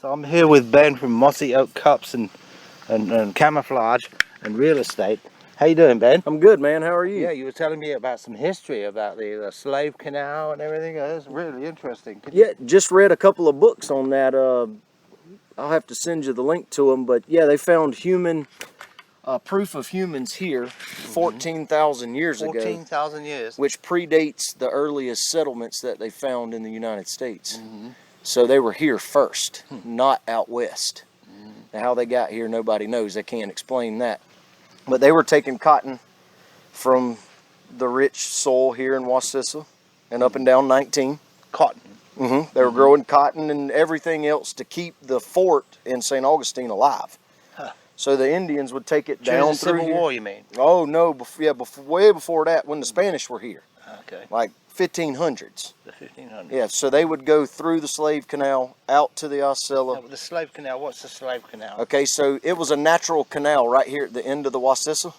So I'm here with Ben from Mossy Oak Cups and Camouflage and Real Estate. How you doing, Ben? I'm good, man. How are you? Yeah, you were telling me about some history about the slave canal and everything. That's really interesting. Just read a couple of books on that. I'll have to send you the link to them. But yeah, they found proof of humans here 14,000 years ago. 14,000 years. Which predates the earliest settlements that they found in the United States. So they were here first, not out west. Now, how they got here, nobody knows. They can't explain that. But they were taking cotton from the rich soil here in Wacissa and up and down 19. Cotton. They were growing cotton and everything else to keep the fort in St. Augustine alive. So the Indians would take it down through the Civil War, you mean? Oh no, way before that, when the Spanish were here. Okay. Like 1500s. The 1500s. Yeah, so they would go through the slave canal out to the Wacissa. The slave canal, what's the slave canal? Okay, so it was a natural canal right here at the end of the Wacissa.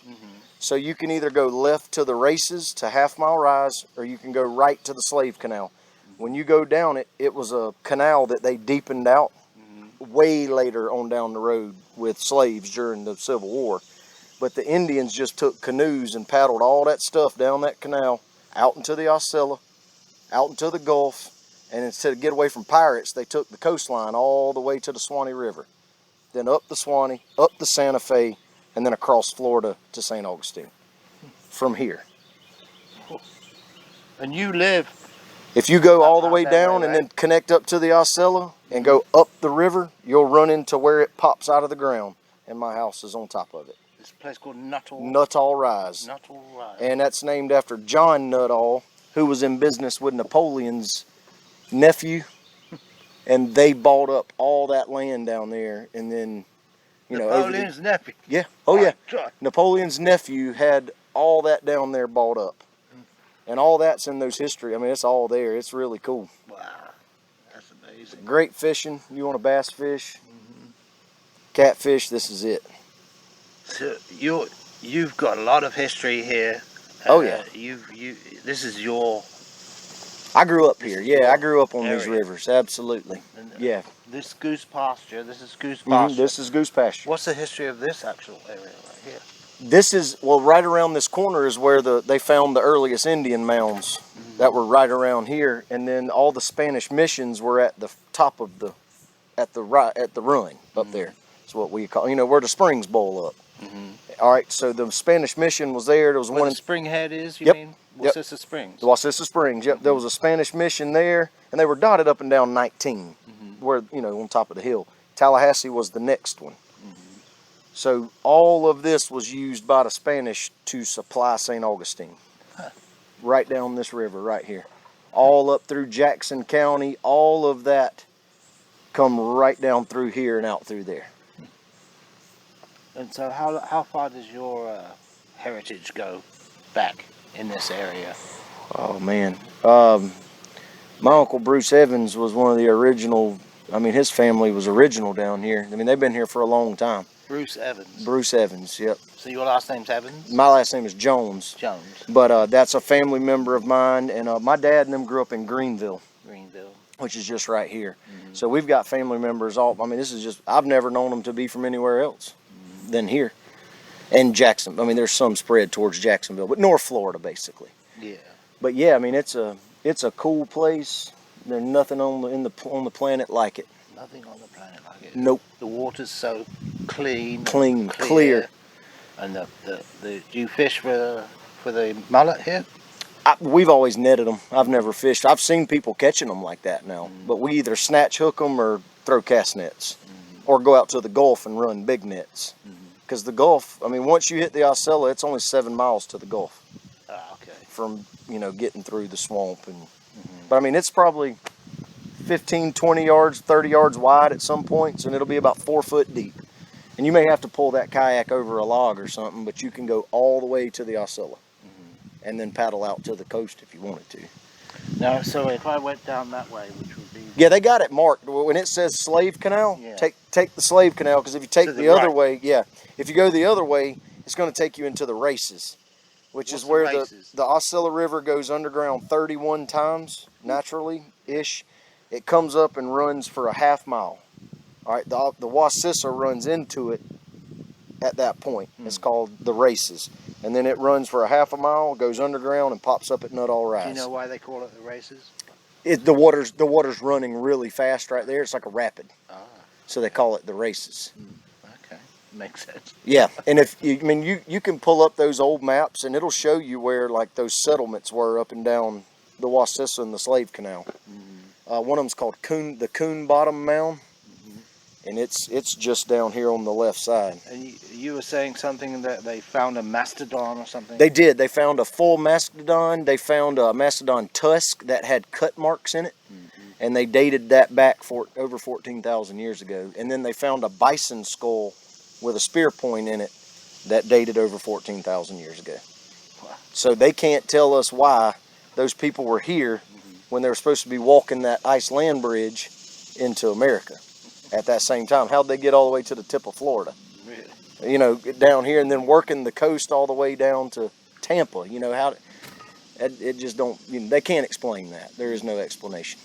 So you can either go left to the races to Half Mile Rise, or you can go right to the slave canal. When you go down it, it was a canal that they deepened out way later on down the road with slaves during the Civil War. But the Indians just took canoes and paddled all that stuff down that canal out into the Wacissa, out into the Gulf, and instead of get away from pirates, they took the coastline all the way to the Swanee River, then up the Swanee, up the Santa Fe, and then across Florida to St. Augustine from here. And you live... If you go all the way down and then connect up to the Wacissa and go up the river, you'll run into where it pops out of the ground, and my house is on top of it. This place called Nuttall Rise. Nuttall Rise. And that's named after John Nuttall, who was in business with Napoleon's nephew, and they bought up all that land down there, and then, you know, Napoleon's nephew. Yeah. Oh yeah. Napoleon's nephew had all that down there bought up. And all that's in those history. I mean, it's all there. It's really cool. Wow, that's amazing. Great fishing. You want to bass fish, catfish, this is it. So you've got a lot of history here. Oh yeah. This is your... I grew up here. Yeah, I grew up on these rivers. Absolutely. Yeah. This goose pasture. This is goose pasture. This is goose pasture. What's the history of this actual area right here? This is, well, right around this corner is where they found the earliest Indian mounds that were right around here, and then all the Spanish missions were at the top of at the run up there. That's what we call, you know, where the springs boil up. All right, so the Spanish mission was there. There was where one the Spring Head is. You mean Wacissa Springs? The Wacissa Springs. Yep. There was a Spanish mission there, and they were dotted up and down 19, where, you know, on top of the hill. Tallahassee was the next one. So all of this was used by the Spanish to supply St. Augustine. Right down this river right here. All up through Jackson County, all of that come right down through here and out through there. And so how far does your heritage go back in this area? Oh man. My Uncle Bruce Evans was one of the original, I mean, his family was original down here. I mean, they've been here for a long time. Bruce Evans. Bruce Evans, yep. So your last name's Evans? My last name is Jones. Jones. But that's a family member of mine, and my dad and them grew up in Greenville. Greenville. Which is just right here. So we've got family members all, I mean, this is just, I've never known them to be from anywhere else than here. And Jackson, I mean, there's some spread towards Jacksonville, but North Florida, basically. Yeah. But yeah, I mean, it's a cool place. There's nothing on the planet like it. Nothing on the planet like it. Nope. The water's so clean. Clear. And do you fish for the mullet here? We've always netted them. I've never fished. I've seen people catching them like that now. But we either snatch hook them or throw cast nets. Or go out to the Gulf and run big nets. Because the Gulf, I mean, once you hit the Wacissa, it's only 7 miles to the Gulf. Okay. From, you know, getting through the swamp. But I mean, it's probably 15, 20 yards, 30 yards wide at some points, and it'll be about 4 foot deep. And you may have to pull that kayak over a log or something, but you can go all the way to the Wacissa and then paddle out to the coast if you wanted to. Now, so if I went down that way, which would be... Yeah, they got it marked. When it says Slave Canal, take the Slave Canal, because if you take the other way, if you go the other way, it's going to take you into the races, which is where the Wacissa River goes underground 31 times, naturally-ish. It comes up and runs for a half mile. All right, the Wacissa runs into it at that point. It's called the Races. And then it runs for a half a mile, goes underground, and pops up at Nuttall Rise. Do you know why they call it the Races? The water's running really fast right there. It's like a rapid. Ah. So they call it the Races. Okay, makes sense. Yeah, and you can pull up those old maps, and it'll show you where like those settlements were up and down the Wacissa and the Slave Canal. One of them's called the Coon Bottom Mound, and it's just down here on the left side. And you were saying something that they found a mastodon or something? They did. They found a full mastodon. They found a mastodon tusk that had cut marks in it, and they dated that back for over 14,000 years ago. And then they found a bison skull with a spear point in it that dated over 14,000 years ago. Wow. So they can't tell us why those people were here when they were supposed to be walking that ice land bridge into America at that same time. How'd they get all the way to the tip of Florida? Really? You know, down here and then working the coast all the way down to Tampa. You know, how it just don't, they can't explain that. There is no explanation.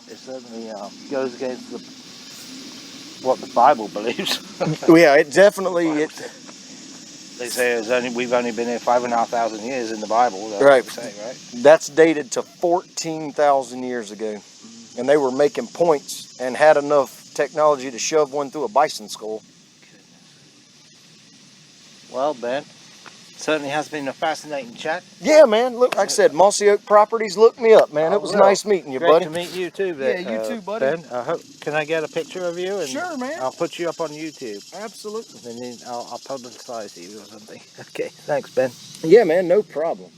It certainly goes against what the Bible believes. Yeah, it definitely, They say we've only been here 5,500 years in the Bible. That's right. What they say, right? That's dated to 14,000 years ago. And they were making points and had enough technology to shove one through a bison skull. Well, Ben, certainly has been a fascinating chat. Yeah, man. Look, like I said, Mossy Oak Properties, look me up, man. It was nice meeting you, Great buddy. to meet you too, Yeah, you too, buddy. Ben, can I get a picture of you? And Sure, man. I'll put you up on YouTube. Absolutely. And then I'll publicize you or something. Okay, thanks, Ben. Yeah, man, no problem.